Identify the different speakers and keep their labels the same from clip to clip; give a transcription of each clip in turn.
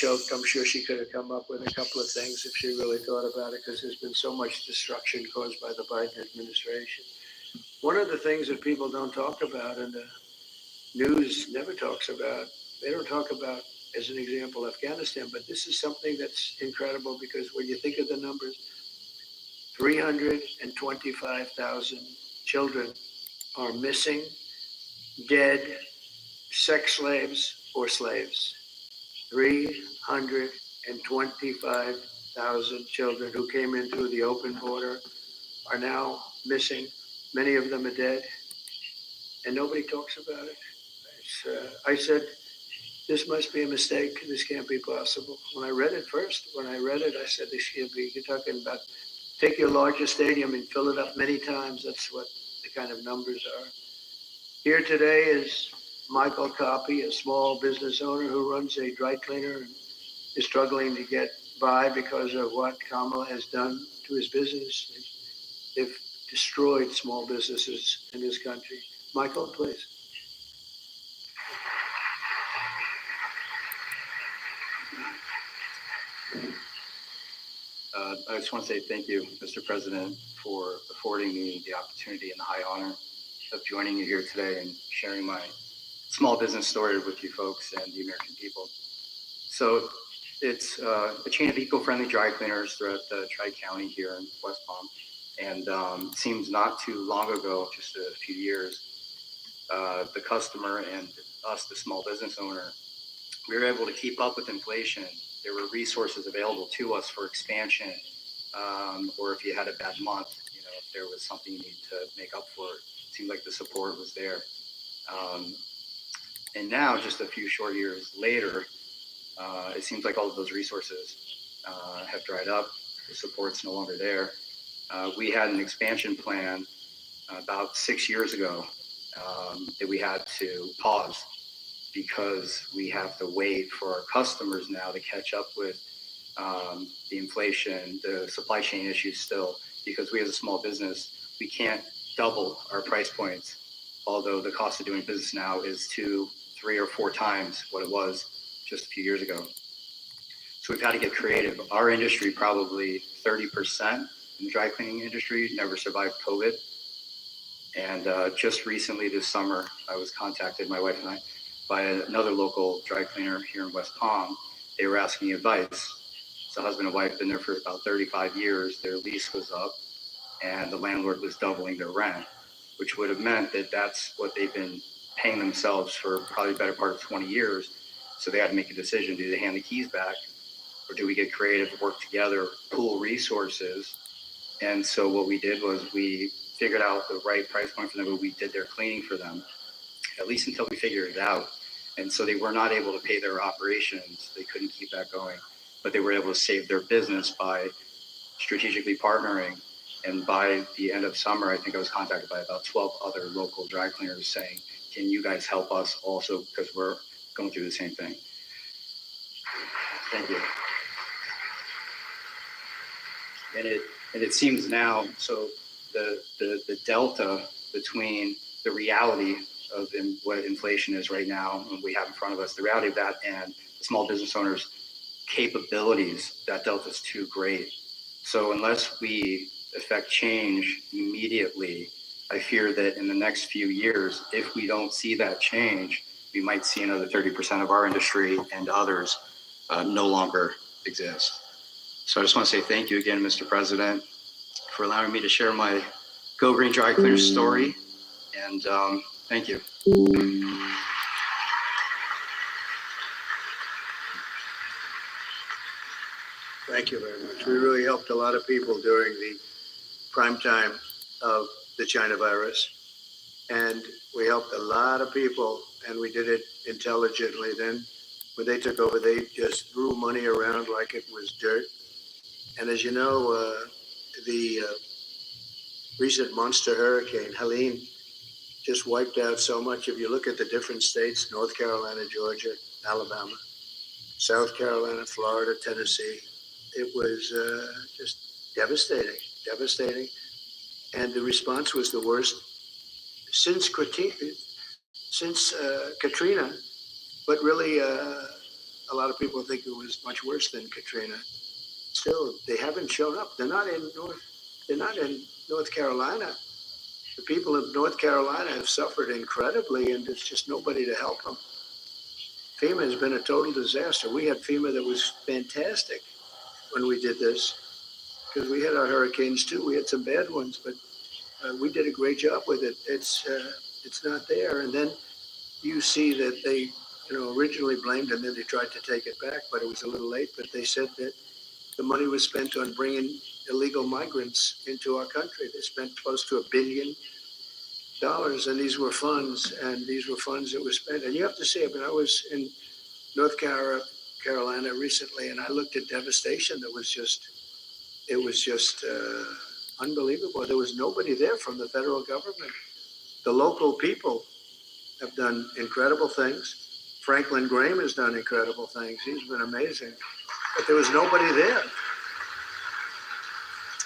Speaker 1: choked. I'm sure she could have come up with a couple of things if she really thought about it, because there's been so much destruction caused by the Biden administration. One of the things that people don't talk about and the news never talks about, they don't talk about, as an example, Afghanistan, but this is something that's incredible, because when you think of the numbers, 325,000 children are missing, dead, sex slaves, or slaves. 325,000 children who came in through the open border are now missing. Many of them are dead, and nobody talks about it. I said, this must be a mistake. This can't be possible. When I read it, I said, this can't be. You're talking about take your largest stadium and fill it up many times. That's what the kind of numbers are. Here today is Michael Copy, a small business owner who runs a dry cleaner and is struggling to get by because of what Kamala has done to his business. They've destroyed small businesses in this country. Michael, please.
Speaker 2: I just want to say thank you, Mr. President, for affording me the opportunity and the high honor of joining you here today and sharing my small business story with you folks and the American people. So it's a chain of eco-friendly dry cleaners throughout the Tri-County here in West Palm. And it seems not too long ago, just a few years, the customer and us, the small business owner, we were able to keep up with inflation. There were resources available to us for expansion, or if you had a bad month, if there was something you need to make up for, it seemed like the support was there. And now, just a few short years later, it seems like all of those resources have dried up. The support's no longer there. We had an expansion plan about 6 years ago that we had to pause because we have to wait for our customers now to catch up with the inflation, the supply chain issues still, because we as a small business, we can't double our price points, although the cost of doing business now is 2, 3, or 4 times what it was just a few years ago. So we've had to get creative. Our industry, probably 30% in the dry cleaning industry, never survived COVID. And just recently this summer, I was contacted, my wife and I, by another local dry cleaner here in West Palm. They were asking me advice. It's a husband and wife, been there for about 35 years. Their lease was up and the landlord was doubling their rent, which would have meant that that's what they've been paying themselves for probably the better part of 20 years. So they had to make a decision. Do they hand the keys back, or do we get creative, work together, pool resources? And so what we did was we figured out the right price point for them, but we did their cleaning for them, at least until we figured it out. And so they were not able to pay their operations. They couldn't keep that going, but they were able to save their business by strategically partnering. And by the end of summer, I think I was contacted by about 12 other local dry cleaners saying, can you guys help us also, because we're going through the same thing. Thank you. And it seems now, so the delta between the reality of what inflation is right now and we have in front of us, the reality of that and the small business owners' capabilities, that delta is too great. So unless we affect change immediately, I fear that in the next few years, if we don't see that change, we might see another 30% of our industry and others no longer exist. So I just want to say thank you again, Mr. President, for allowing me to share my Go Green Dry Cleaner story. And thank you.
Speaker 1: Thank you very much. We really helped a lot of people during the prime time of the China virus. And we helped a lot of people, and we did it intelligently. Then when they took over, they just threw money around like it was dirt. And as you know, the recent monster hurricane, Helene, just wiped out so much. If you look at the different states, North Carolina, Georgia, Alabama, South Carolina, Florida, Tennessee, it was just devastating. And the response was the worst since Katrina, but really a lot of people think it was much worse than Katrina. Still, they haven't shown up. They're not in North Carolina. The people of North Carolina have suffered incredibly, and there's just nobody to help them. FEMA has been a total disaster. We had FEMA that was fantastic when we did this, because we had our hurricanes too. We had some bad ones, but we did a great job with it. It's not there. And then you see that they, originally blamed and then they tried to take it back, but it was a little late. But they said that the money was spent on bringing illegal migrants into our country. They spent close to $1 billion, and these were funds that were spent. And you have to see, I was in North Carolina recently, and I looked at devastation that was just, unbelievable. There was nobody there from the federal government. The local people have done incredible things. Franklin Graham has done incredible things. He's been amazing. But there was nobody there.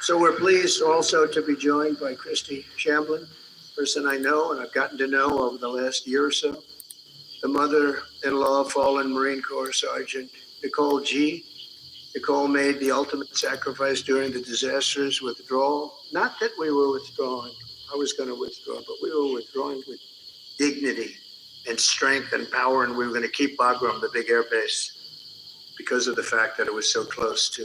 Speaker 1: So we're pleased also to be joined by Christy Shamblin, person I know and I've gotten to know over the last year or so. The mother-in-law of fallen Marine Corps Sergeant Nicole G. Nicole made the ultimate sacrifice during the disaster's withdrawal. Not that we were withdrawing. I was going to withdraw, but we were withdrawing with dignity and strength and power, and we were going to keep Bagram, the big air base, because of the fact that it was so close to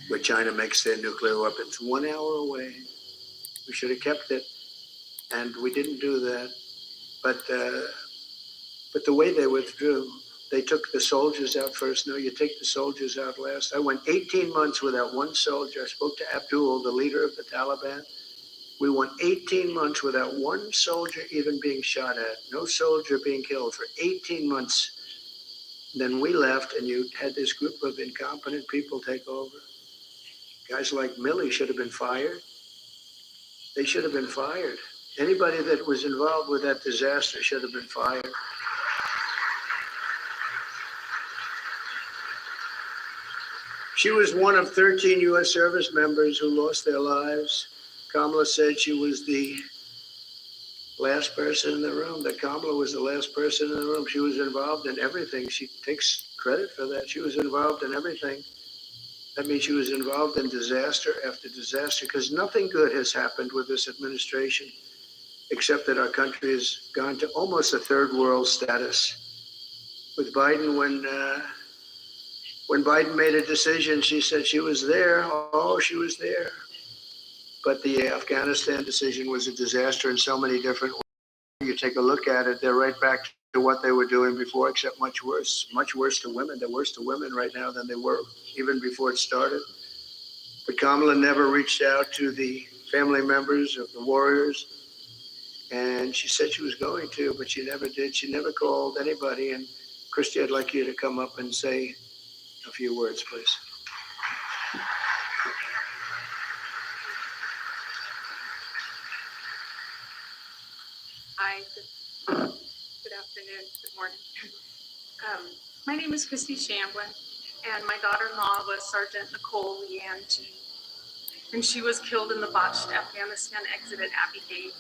Speaker 1: where China makes their nuclear weapons. 1 hour away. We should have kept it, and we didn't do that. But the way they withdrew, they took the soldiers out first. No, you take the soldiers out last. I went 18 months without one soldier. I spoke to Abdul, the leader of the Taliban. We went 18 months without one soldier even being shot at. No soldier being killed for 18 months. Then we left, and you had this group of incompetent people take over. Guys like Milley should have been fired. They should have been fired. Anybody that was involved with that disaster should have been fired. She was one of 13 U.S. service members who lost their lives. Kamala said she was the last person in the room, that Kamala was the last person in the room. She was involved in everything. She takes credit for that. She was involved in everything. That means she was involved in disaster after disaster, because nothing good has happened with this administration, except that our country has gone to almost a third world status. With Biden, when Biden made a decision, she said she was there. Oh, she was there. But the Afghanistan decision was a disaster in so many different ways. You take a look at it, they're right back to what they were doing before, except much worse to women. They're worse to women right now than they were even before it started. But Kamala never reached out to the family members of the warriors. And she said she was going to, but she never did. She never called anybody. And Christy, I'd like you to come up and say a few words, please.
Speaker 3: Hi, good afternoon, good morning. My name is Christy Shamblin, and my daughter-in-law was Sergeant Nicole Leanne G. And she was killed in the botched Afghanistan exit at Abbey Gate.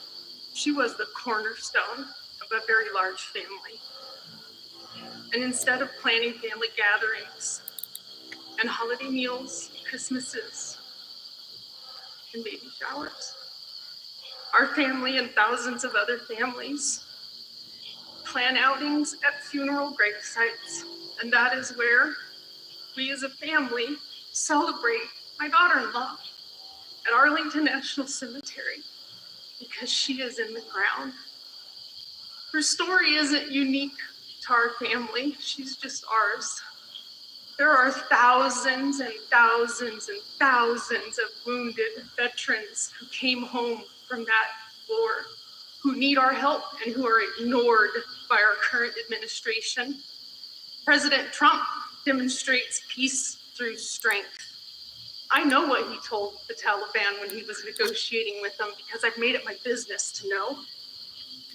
Speaker 3: She was the cornerstone of a very large family. And instead of planning family gatherings and holiday meals, Christmases, and baby showers, our family and thousands of other families plan outings at funeral grave sites. And that is where we as a family celebrate my daughter-in-law at Arlington National Cemetery, because she is in the ground. Her story isn't unique to our family. She's just ours. There are thousands and thousands and thousands of wounded veterans who came home from that war, who need our help and who are ignored by our current administration. President Trump demonstrates peace through strength. I know what he told the Taliban when he was negotiating with them, because I've made it my business to know.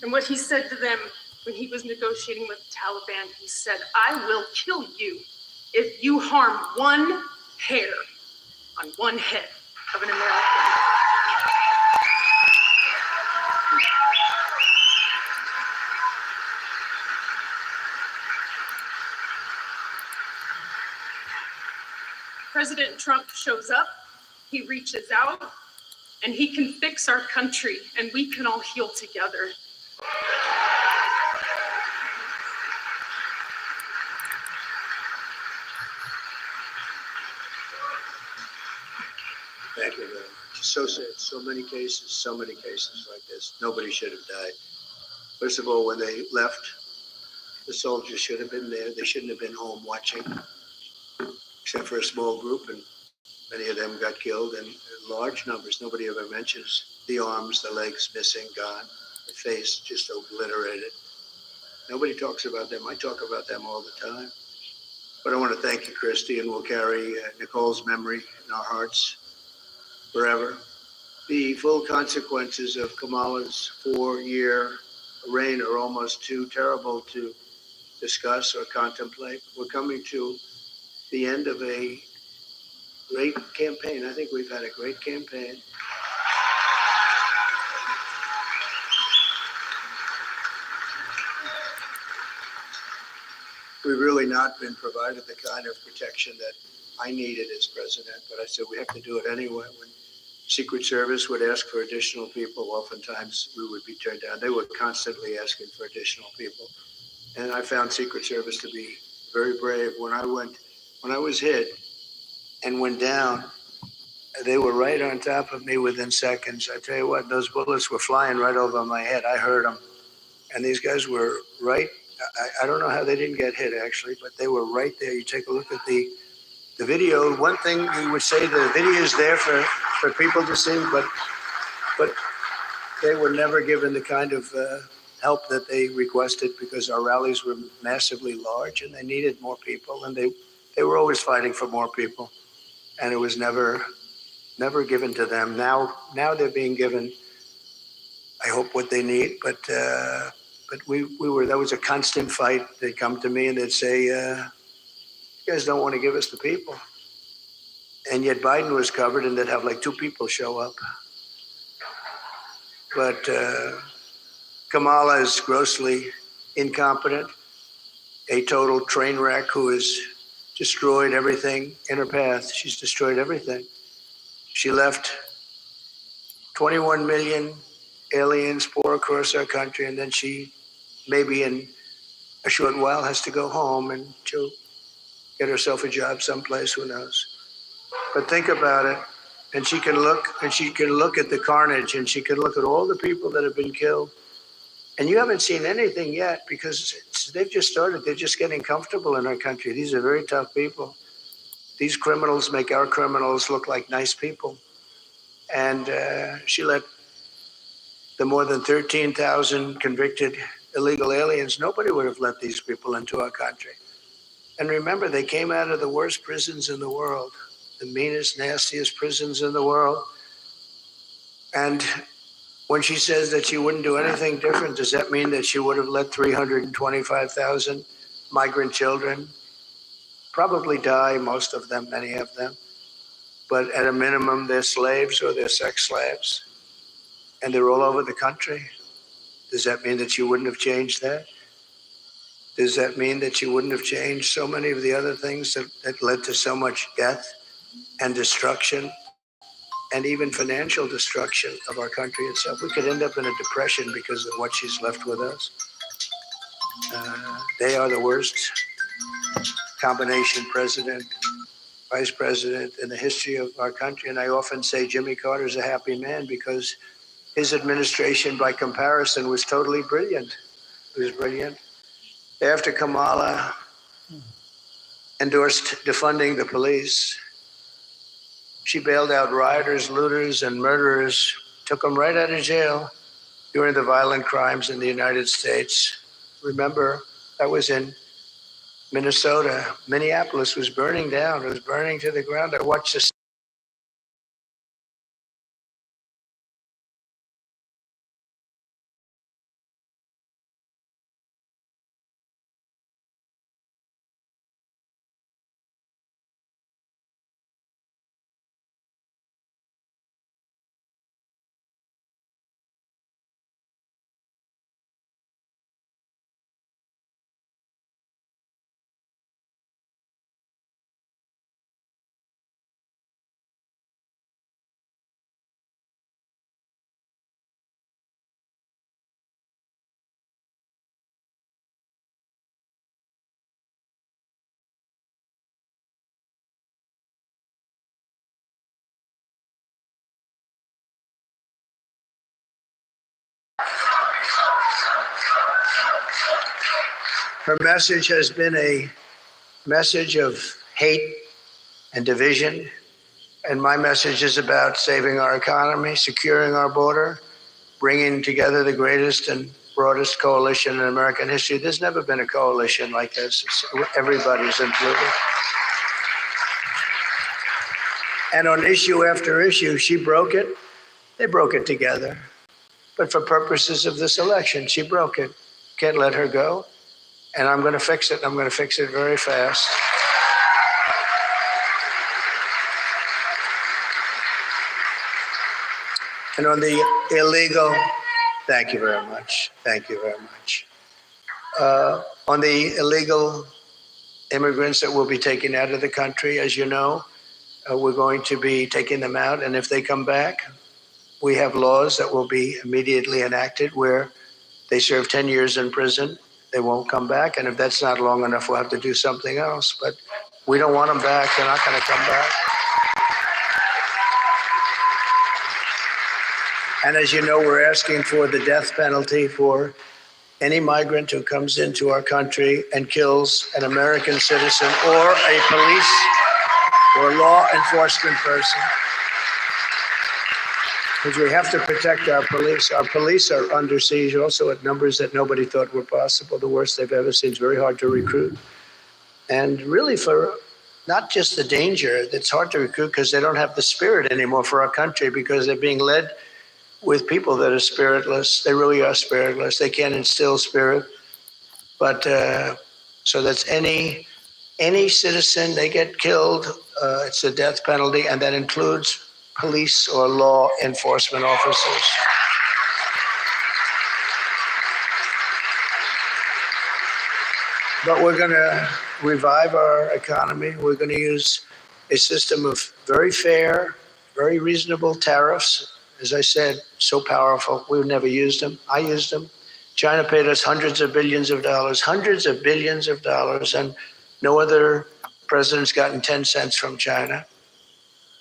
Speaker 3: And what he said to them when he was negotiating with the Taliban, he said, "I will kill you if you harm one hair on one head of an American." President Trump shows up, he reaches out, and he can fix our country, and we can all heal together.
Speaker 1: Thank you very much. So sad, so many cases like this. Nobody should have died. First of all, when they left, the soldiers should have been there. They shouldn't have been home watching, except for a small group, and many of them got killed in large numbers. Nobody ever mentions the arms, the legs missing, gone, the face just obliterated. Nobody talks about them. I talk about them all the time. But I want to thank you, Christy, and we'll carry Nicole's memory in our hearts forever. The full consequences of Kamala's 4-year reign are almost too terrible to discuss or contemplate. We're coming to the end of a great campaign. I think we've had a great campaign. We've really not been provided the kind of protection that I needed as president, but I said we have to do it anyway. When Secret Service would ask for additional people, oftentimes we would be turned down. They were constantly asking for additional people. And I found Secret Service to be very brave. When I was hit and went down, they were right on top of me within seconds. I tell you what, those bullets were flying right over my head. I heard them. And these guys were right. I don't know how they didn't get hit, actually, but they were right there. You take a look at the video. One thing you would say, the video is there for people to see, but they were never given the kind of help that they requested, because our rallies were massively large and they needed more people, and they were always fighting for more people, and it was never given to them. Now they're being given, I hope, what they need, but we were, that was a constant fight. They'd come to me and they'd say, you guys don't want to give us the people. And yet Biden was covered, and they'd have like 2 people show up. But Kamala is grossly incompetent, a total train wreck who has destroyed everything in her path. She's destroyed everything. She left 21 million aliens pour across our country, and then she, maybe in a short while, has to go home and she'll get herself a job someplace, who knows. But think about it, and she can look at the carnage, and she can look at all the people that have been killed. And you haven't seen anything yet, because they've just started. They're just getting comfortable in our country. These are very tough people. These criminals make our criminals look like nice people. And she let the more than 13,000 convicted illegal aliens, nobody would have let these people into our country. And remember, they came out of the worst prisons in the world, the meanest, nastiest prisons in the world. And when she says that she wouldn't do anything different, does that mean that she would have let 325,000 migrant children probably die, most of them, many of them? But at a minimum, they're slaves or they're sex slaves, and they're all over the country. Does that mean that she wouldn't have changed that? Does that mean that she wouldn't have changed so many of the other things that led to so much death and destruction, and even financial destruction of our country itself? We could end up in a depression because of what she's left with us. They are the worst combination, president, vice president, in the history of our country. And I often say Jimmy Carter's a happy man, because his administration, by comparison, was totally brilliant. It was brilliant. After Kamala endorsed defunding the police, she bailed out rioters, looters, and murderers, took them right out of jail during the violent crimes in the United States. Remember, that was in Minnesota. Minneapolis was burning down. It was burning to the ground. I watched this Her message has been a message of hate and division. And my message is about saving our economy, securing our border, bringing together the greatest and broadest coalition in American history. There's never been a coalition like this. Everybody's included. And on issue after issue, she broke it. They broke it together. But for purposes of this election, she broke it. Can't let her go. And I'm going to fix it. I'm going to fix it very fast. And on the illegal, thank you very much. Thank you very much. On the illegal immigrants that will be taken out of the country, as you know, we're going to be taking them out. And if they come back, we have laws that will be immediately enacted where they serve 10 years in prison. They won't come back. And if that's not long enough, we'll have to do something else. But we don't want them back. They're not going to come back. And as you know, we're asking for the death penalty for any migrant who comes into our country and kills an American citizen or a police or law enforcement person. Because we have to protect our police. Our police are under siege also at numbers that nobody thought were possible, the worst they've ever seen. It's very hard to recruit. And really for not just the danger, it's hard to recruit because they don't have the spirit anymore for our country because they're being led with people that are spiritless. They really are spiritless. They can't instill spirit. But so that's any citizen, they get killed, it's a death penalty, and that includes police or law enforcement officers. But we're going to revive our economy. We're going to use a system of very fair, very reasonable tariffs. As I said, so powerful. We've never used them. I used them. China paid us hundreds of billions of dollars, and no other president's gotten 10 cents from China.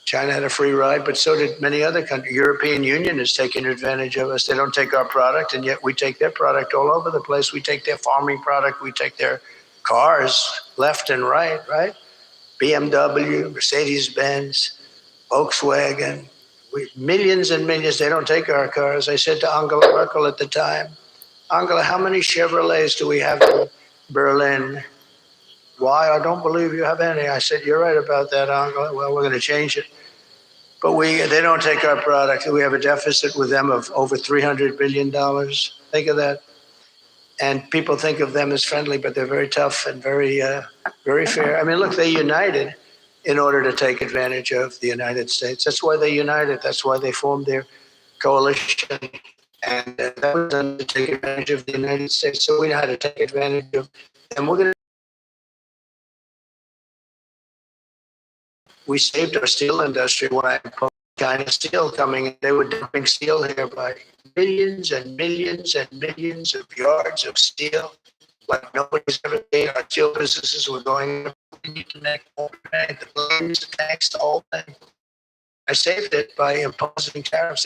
Speaker 1: China had a free ride, but so did many other countries. European Union is taking advantage of us. They don't take our product, and yet we take their product all over the place. We take their farming product. We take their cars left and right? BMW, Mercedes-Benz, Volkswagen. Millions and millions, they don't take our cars. I said to Angela Merkel at the time, Angela, how many Chevrolets do we have in Berlin? Why? I don't believe you have any. I said, you're right about that, Angela. Well, we're going to change it. But they don't take our product. We have a deficit with them of over $300 billion. Think of that. And people think of them as friendly, but they're very tough and very fair. I mean, look, they united in order to take advantage of the United States. That's why they united. That's why they formed their coalition. And that was done to take advantage of the United States. So we know how to take advantage of, and we saved our steel industry when I imposed China steel coming in. They were dumping steel here by millions and millions and millions of yards of steel. Like nobody's ever seen. Our steel businesses were going up. We need to make more, the planes, the tanks, the whole thing. I saved it by imposing tariffs.